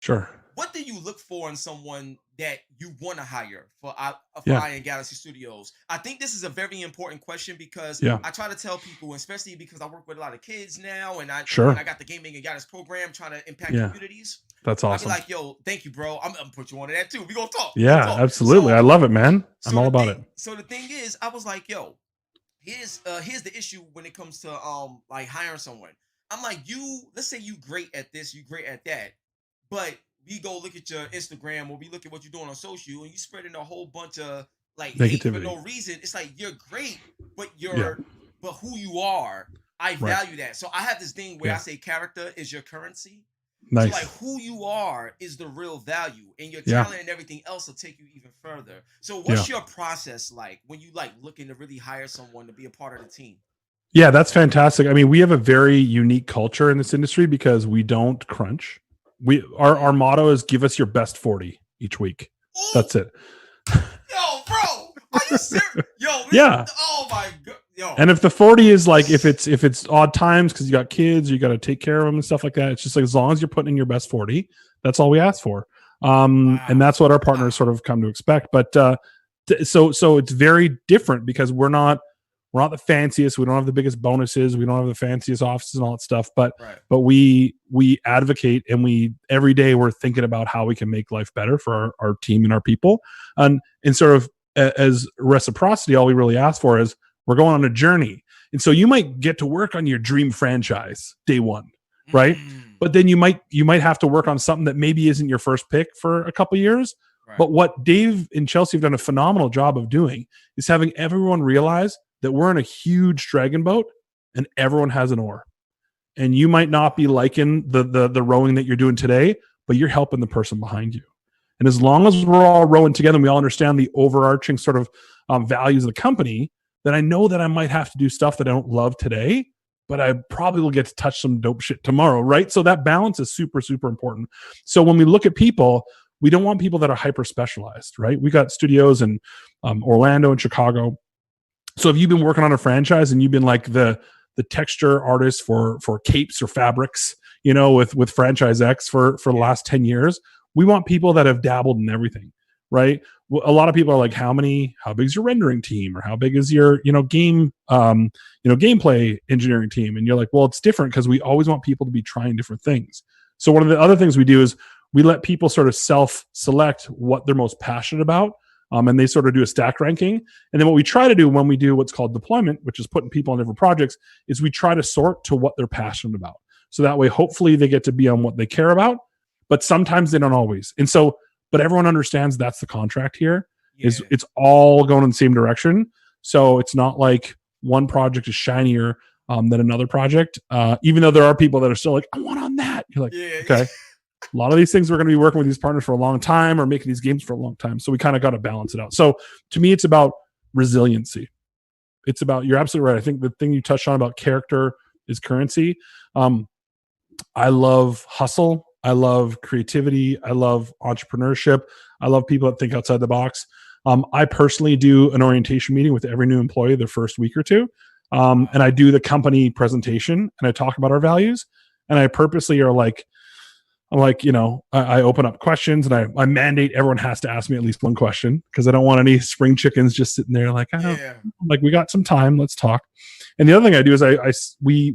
Sure. What do you look for in someone that you want to hire for Yeah. Iron Galaxy Studios? I think this is a very important question because Yeah. I try to tell people, especially because I work with a lot of kids now, and I Sure. got the Gaming and Guidance program trying to impact Yeah. communities. That's I'd be awesome. like, "Yo, thank you, bro. I'm gonna put you on to that too. We gonna talk. We gonna Yeah, talk." absolutely. I love it, man. I'm all about it. So the thing is, I was like, "Yo, here's the issue when it comes to like hiring someone. I'm like, let's say you great at this, you great at that, but we go look at your Instagram or we look at what you're doing on social and you spreading a whole bunch of like hate for Negativity. no reason. It's like you're great, but Yeah. who you are, I Right. value that. So I have this thing where I Yeah. say character is your currency. So like Nice. who you are is the real value, and your Yeah. talent and everything else will take you even further. So Yeah. what's your process like when you like looking to really hire someone to be a part of the team? Yeah, that's fantastic. I mean, we have a very unique culture in this industry because we don't crunch. Our Mm. motto is give us your best 40 each week. Oh, That's it. yo, bro, are you serious? Yo, Yeah. oh my god, yo, And if the 40 is like if it's odd times because you got kids, you got to take care of them and stuff like that. It's just like as long as you're putting in your best 40, that's all we ask for. And wow, that's what our partners wow, sort of come to expect. But so it's very different because we're not the fanciest. We don't have the biggest bonuses. We don't have the fanciest offices and all that stuff. But right, but we advocate and we every day we're thinking about how we can make life better for our team and our people. And sort of as reciprocity, all we really ask for is we're going on a journey. And so you might get to work on your dream franchise day one, right? mm, But then you might have to work on something that maybe isn't your first pick for a couple years. right, But what Dave and Chelsea have done a phenomenal job of doing is having everyone realize that we're in a huge dragon boat and everyone has an oar. And you might not be liking the rowing that you're doing today, but you're helping the person behind you. And as long as we're all rowing together and we all understand the overarching sort of values of the company, then I know that I might have to do stuff that I don't love today, but I probably will get to touch some dope shit tomorrow, right? So that balance is super, super important. So when we look at people, we don't want people that are hyper specialized, right? We got studios in Orlando and Chicago. So if you've been working on a franchise and you've been like the texture artist for capes or fabrics, with franchise X for the yeah, last 10 years, we want people that have dabbled in everything, right? A lot of people are like, how big is your rendering team, or how big is your gameplay engineering team? And you're like, well, it's different because we always want people to be trying different things. So one of the other things we do is we let people sort of self-select what they're most passionate about, and they sort of do a stack ranking. And then what we try to do when we do what's called deployment, which is putting people on different projects, is we try to sort to what they're passionate about. So that way, hopefully, they get to be on what they care about. But sometimes they don't always. And so, but everyone understands that's the contract here. Is yeah, it's all going in the same direction. So it's not like one project is shinier than another project. Even though there are people that are still like, I want on that. You're like, yeah, yeah. okay, a lot of these things we're going to be working with these partners for a long time or making these games for a long time. So we kind of got to balance it out. So to me, it's about resiliency. It's about, you're absolutely right. I think the thing you touched on about character is currency. Um, I love hustle. I love creativity. I love entrepreneurship. I love people that think outside the box. I personally do an orientation meeting with every new employee the first week or two. And Wow, I do the company presentation and I talk about our values. And I purposely are like, I open up questions and I mandate everyone has to ask me at least one question because I don't want any spring chickens just sitting there like, I don't yeah, like, we got some time, let's talk. And the other thing I do is we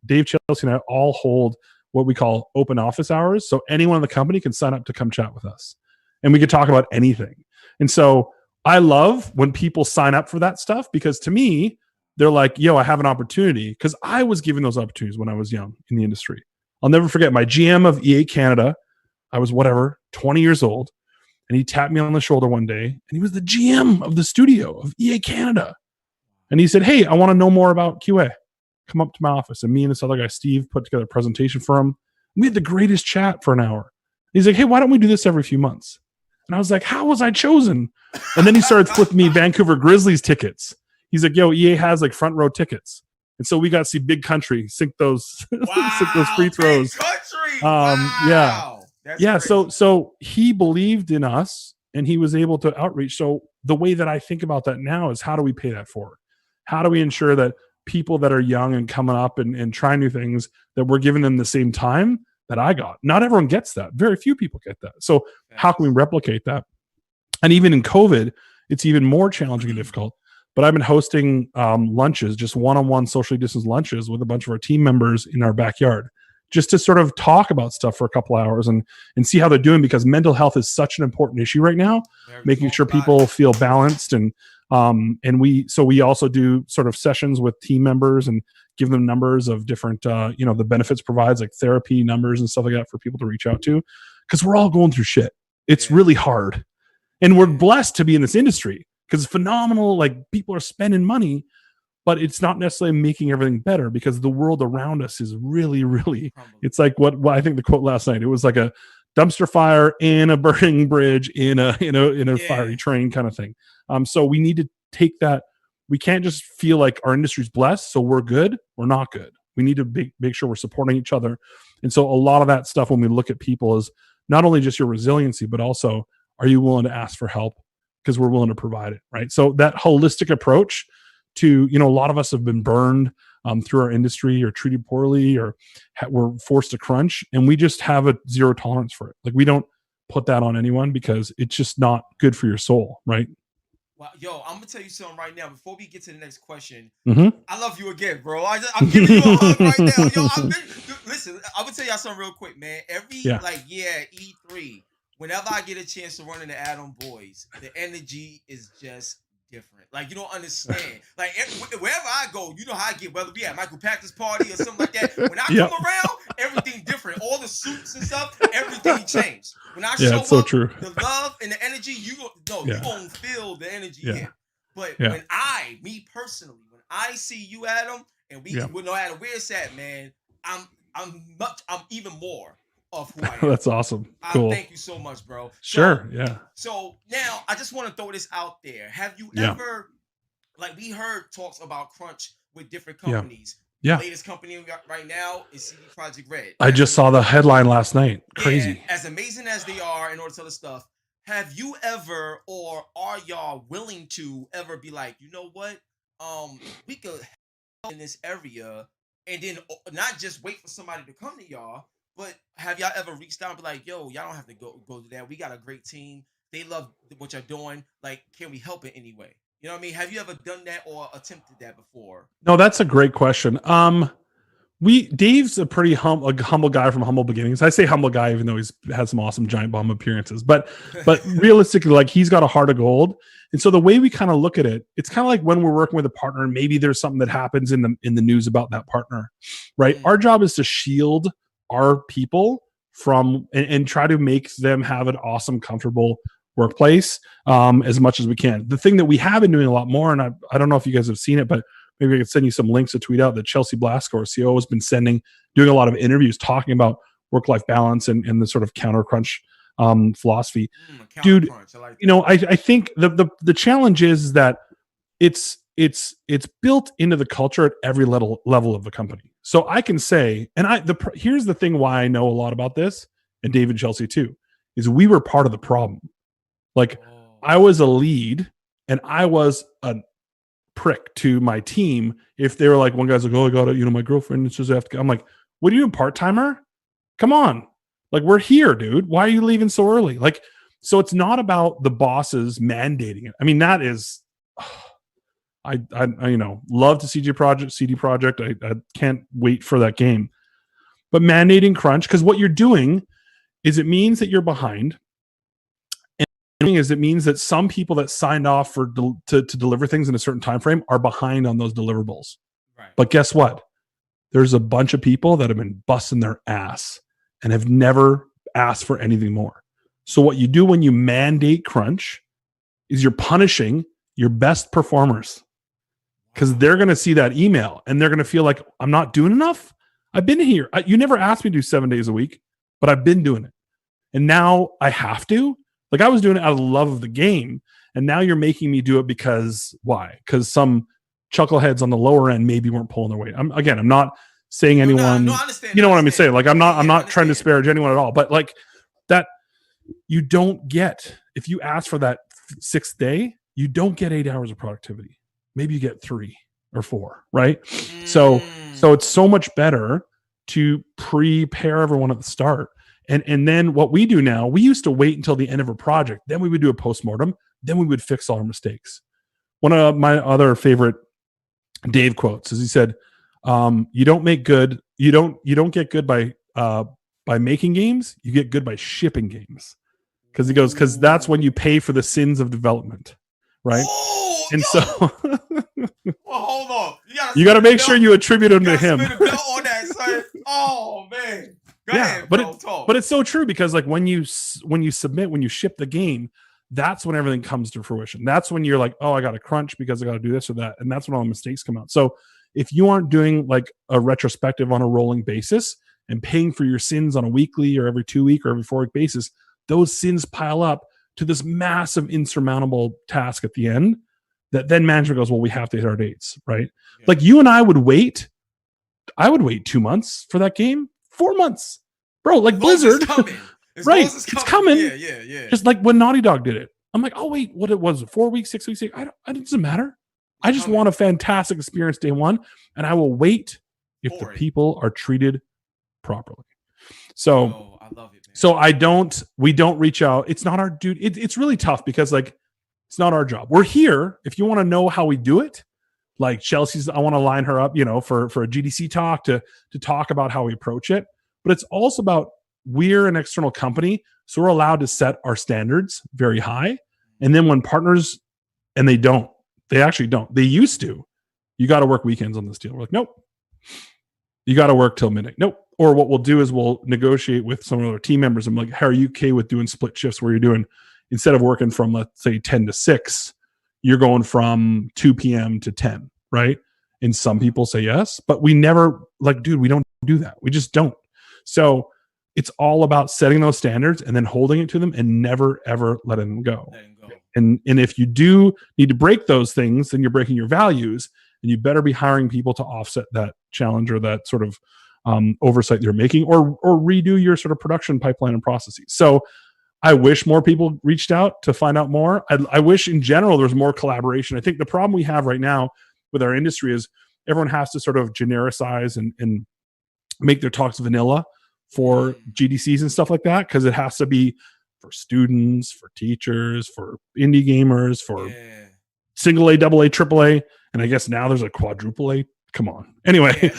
Dave, Chelsea, and I all hold what we call open office hours. So anyone in the company can sign up to come chat with us and we could talk about anything. And so I love when people sign up for that stuff because to me, they're like, yo, I have an opportunity because I was given those opportunities when I was young in the industry. I'll never forget my GM of EA Canada. I was 20 years old, and he tapped me on the shoulder one day, and he was the GM of the studio of EA Canada. And he said, hey, I want to know more about QA. Come up to my office. And me and this other guy, Steve, put together a presentation for him. We had the greatest chat for an hour. He's like, hey, why don't we do this every few months? And I was like, how was I chosen? And then he started flipping me Vancouver Grizzlies tickets. He's like, yo, EA has like front row tickets. And so we got to see Big Country sink those sink those wow, free big throws. country, Yeah. wow, that's Yeah. crazy. So he believed in us and he was able to outreach. So the way that I think about that now is how do we pay that forward? How do we ensure that people that are young and coming up and trying new things, that we're giving them the same time that I got. Not everyone gets that. Very few people get that. So how can we replicate that? And even in COVID, it's even more challenging and difficult. But I've been hosting lunches, just one-on-one socially distanced lunches with a bunch of our team members in our backyard, just to sort of talk about stuff for a couple hours and see how they're doing, because mental health is such an important issue right now, making sure people feel balanced. And we also do sort of sessions with team members and give them numbers of different, the benefits provides, like therapy numbers and stuff like that for people to reach out to, because we're all going through shit. It's really hard. And we're blessed to be in this industry because it's phenomenal. Like, people are spending money, but it's not necessarily making everything better, because the world around us is really, really, it's like what I think the quote last night, it was like a dumpster fire in a burning bridge in a fiery train kind of thing. So we need to take that. We can't just feel like our industry's blessed, so we're good. We're not good. We need to make sure we're supporting each other. And so a lot of that stuff when we look at people is not only just your resiliency, but also, are you willing to ask for help? Because we're willing to provide it, right? So that holistic approach to, a lot of us have been burned through our industry, or treated poorly, or we're forced to crunch, and we just have a zero tolerance for it. Like, we don't put that on anyone, because it's just not good for your soul, right? Well, yo, I'm gonna tell you something right now. Before we get to the next question, Mm-hmm. I love you again, bro. I'm giving you a hug right now. Yo, listen, I'm gonna tell y'all something real quick, man. Every E3, whenever I get a chance to run into Adam Boys, the energy is just different. Like, you don't understand. Like, wherever I go, you know how I get, whether we at Michael Packers party or something like that. When I come around, everything different. All the suits and stuff, everything changed. When I show up, true. the love and the energy, you gonna feel the energy here. But when me personally, when I see you, Adam, and we no matter where it's at, man, I'm even more of who I am. That's awesome. Cool. Thank you so much, bro. Sure. So now I just want to throw this out there. Have you ever, like, we heard talks about crunch with different companies. The latest company we got right now is CD Projekt Red. I just saw the headline last night. Crazy. As amazing as they are in order to tell us stuff, have you ever, or are y'all willing to ever be like, you know what? We could help in this area, and then not just wait for somebody to come to y'all. But have y'all ever reached out and be like, yo, y'all don't have to go to that. We got a great team. They love what you're doing. Like, can we help in any way? You know what I mean? Have you ever done that or attempted that before? No, that's a great question. Dave's a pretty humble guy from humble beginnings. I say humble guy, even though he's had some awesome giant bomb appearances. But realistically, like, he's got a heart of gold. And so the way we kind of look at it, it's kind of like when we're working with a partner, and maybe there's something that happens in the news about that partner, right? Our job is to shield our people from and try to make them have an awesome, comfortable workplace as much as we can. The thing that we have been doing a lot more, and I don't know if you guys have seen it, but maybe I could send you some links to tweet out, that Chelsea Blasko, our CEO, has been doing a lot of interviews talking about work-life balance and the sort of counter crunch philosophy. Dude, I think the challenge is that it's built into the culture at every level of the company. So I can say, and here's the thing why I know a lot about this, and Dave and Chelsea too, is we were part of the problem. Like, I was a lead, and I was a prick to my team if they were like, one guy's like, oh, I got it, my girlfriend says I have to go. I'm like, what are you, a part-timer? Come on. Like, we're here, dude. Why are you leaving so early? Like, so it's not about the bosses mandating it. I mean, that is, I love to CD Projekt. I can't wait for that game. But mandating crunch, because what you're doing is it means that you're behind. And the thing is, it means that some people that signed off to deliver things in a certain time frame are behind on those deliverables. Right. But guess what? There's a bunch of people that have been busting their ass and have never asked for anything more. So what you do when you mandate crunch is you're punishing your best performers, because they're going to see that email and they're going to feel like, I'm not doing enough. I've been here. You never asked me to do 7 days a week, but I've been doing it. And now I have to. Like, I was doing it out of the love of the game. And now you're making me do it because why? Because some chuckleheads on the lower end maybe weren't pulling their weight. I'm not saying anyone, I understand. You know what I'm saying? Like, I'm not trying to disparage anyone at all, but like that, you don't get, if you ask for that 6th day, you don't get 8 hours of productivity. Maybe you get 3 or 4, right? So it's so much better to prepare everyone at the start. And then what we do now, we used to wait until the end of a project, then we would do a postmortem, then we would fix all our mistakes. One of my other favorite Dave quotes is he said, "You don't make good. You don't get good by making games. You get good by shipping games." Because he goes, because that's when you pay for the sins of development, right? Oh, and yo. so Well, hold on. you got to make sure you attribute them to him. Spin a belt on that, son. Oh man. Go ahead, bro, but it's so true, because like when you submit, when you ship the game, that's when everything comes to fruition. That's when you're like, oh, I got to crunch because I got to do this or that, and that's when all the mistakes come out. So if you aren't doing like a retrospective on a rolling basis and paying for your sins on a weekly or every 2-week or every 4-week basis, those sins pile up to this massive insurmountable task at the end that then management goes, well, we have to hit our dates, right? Yeah. Like you and I would wait 2 months for that game, 4 months, bro, like Blizzard, right? It's coming. Yeah. Just like when Naughty Dog did it. I'm like, oh wait, what it was, 4 weeks, 6 weeks? It doesn't matter. I just want a fantastic experience day one, and I will wait if the people are treated properly. So I love it, man. So we don't reach out. It's not our dude. It's really tough because like, it's not our job. We're here. If you want to know how we do it, like Chelsea's, I want to line her up, for a GDC talk to talk about how we approach it. But it's also about, we're an external company, so we're allowed to set our standards very high. And then when partners, and they actually don't. They used to. You got to work weekends on this deal. We're like, nope. You got to work till midnight. Nope. Or what we'll do is we'll negotiate with some of our team members. I'm like, how are you okay with doing split shifts where you're doing, instead of working from, let's say 10 to 6, you're going from 2 p.m. to 10, right? And some people say yes, but we never, like, dude, we don't do that. We just don't. So it's all about setting those standards and then holding it to them and never, ever letting them go. And if you do need to break those things, then you're breaking your values, and you better be hiring people to offset that challenge or that sort of oversight you're making, or redo your sort of production pipeline and processes. So I wish more people reached out to find out more. I wish in general there's more collaboration. I think the problem we have right now with our industry is everyone has to sort of genericize and make their talks vanilla for GDCs and stuff like that, because it has to be for students, for teachers, for indie gamers, for single A, double A, triple A, and I guess now there's a quadruple A. Come on. Anyway,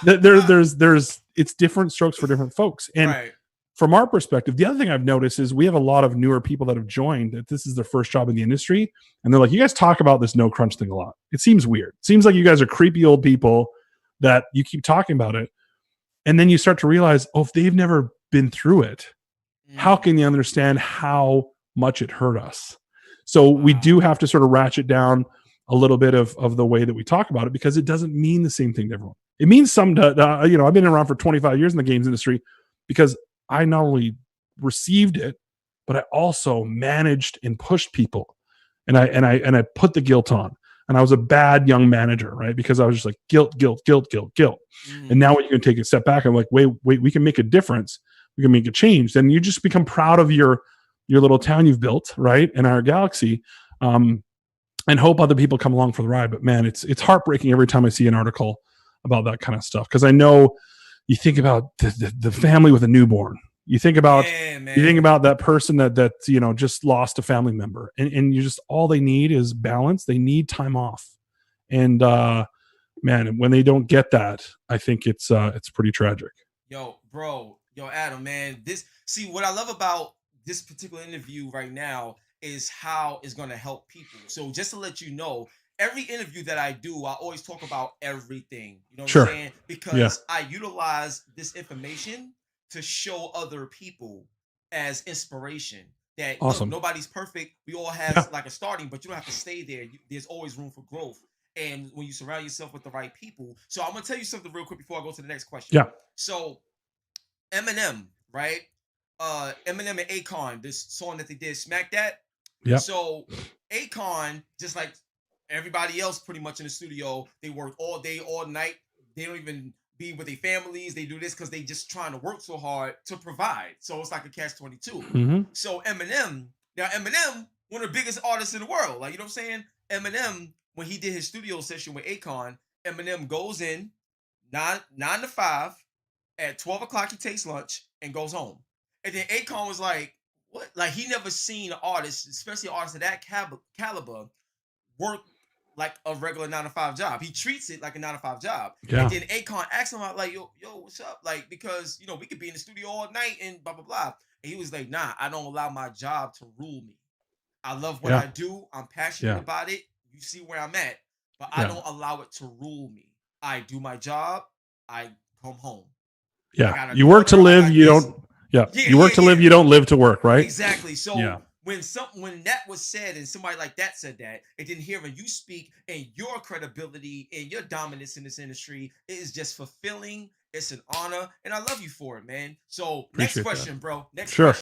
there's it's different strokes for different folks. And from our perspective, the other thing I've noticed is we have a lot of newer people that have joined that this is their first job in the industry, and they're like, you guys talk about this no crunch thing a lot. It seems weird. It seems like you guys are creepy old people that you keep talking about it. And then you start to realize, oh, if they've never been through it, how can you understand how much it hurt us? So we do have to sort of ratchet down a little bit of the way that we talk about it, because it doesn't mean the same thing to everyone. It means some to, I've been around for 25 years in the games industry because I not only received it, but I also managed and pushed people, and I put the guilt on, and I was a bad young manager, right? Because I was just like guilt. And now when you can take a step back, I'm like, wait, we can make a difference. We can make a change. Then you just become proud of your little town you've built, right? In our galaxy, and hope other people come along for the ride. But man, it's heartbreaking every time I see an article about that kind of stuff, because I know you think about the family with a newborn. You think about that person that just lost a family member, and you just, all they need is balance. They need time off, and man, when they don't get that, I think it's pretty tragic. Yo, Adam, man, what I love about this particular interview right now is how it's going to help people. So just to let you know, every interview that I do, I always talk about everything. You know what I'm saying? Because I utilize this information to show other people as inspiration. That look, nobody's perfect. We all have like a starting, but you don't have to stay there. There's always room for growth. And when you surround yourself with the right people. So I'm going to tell you something real quick before I go to the next question. Yeah. So Eminem, right? Eminem and Akon, this song that they did, Smack That. Yeah. So Akon, just like everybody else pretty much in the studio, they work all day, all night. They don't even be with their families. They do this because they just trying to work so hard to provide. So it's like a catch-22. Mm-hmm. So Eminem, one of the biggest artists in the world. Like, you know what I'm saying? Eminem, when he did his studio session with Akon, Eminem goes in 9 to 5, At 12 o'clock, he takes lunch and goes home. And then Akon was like, what? Like, he never seen an artist, especially an artist of that caliber, work like a regular 9 to 5 job. He treats it like a 9 to 5 job. Yeah. And then Akon asked him out, like, yo, what's up? Like, because, we could be in the studio all night and blah, blah, blah. And he was like, nah, I don't allow my job to rule me. I love what I do. I'm passionate about it. You see where I'm at, but I don't allow it to rule me. I do my job. I come home. Yeah. You work to live. You don't. Yeah. You work to live. You don't live to work. Right. Exactly. So when that was said and somebody like that said that, and then hearing you speak and your credibility and your dominance in this industry, it is just fulfilling. It's an honor, and I love you for it, man. So next question, bro. Next question.